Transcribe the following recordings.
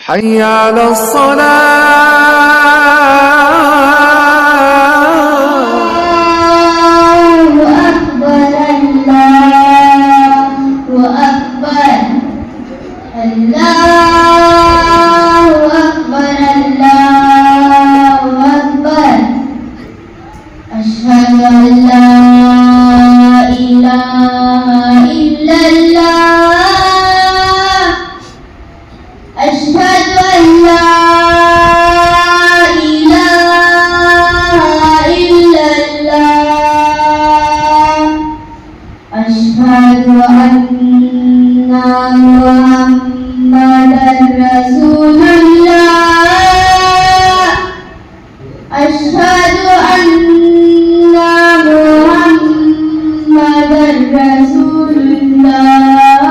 حي على الصلاة أكبر الله أكبر الله أكبر الله أكبر أشهد أن لا إله إلا الله أشهد أن لا إله إلا الله أشهد أن محمدا رسول الله أشهد أن محمدا رسول الله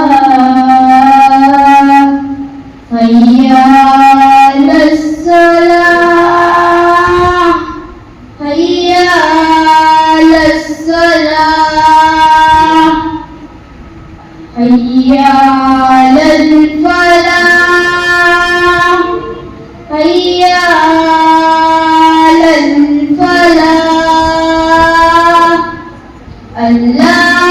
حي على الصلاة حي على الصلاة حي على الفلاح حي على الفلاح الله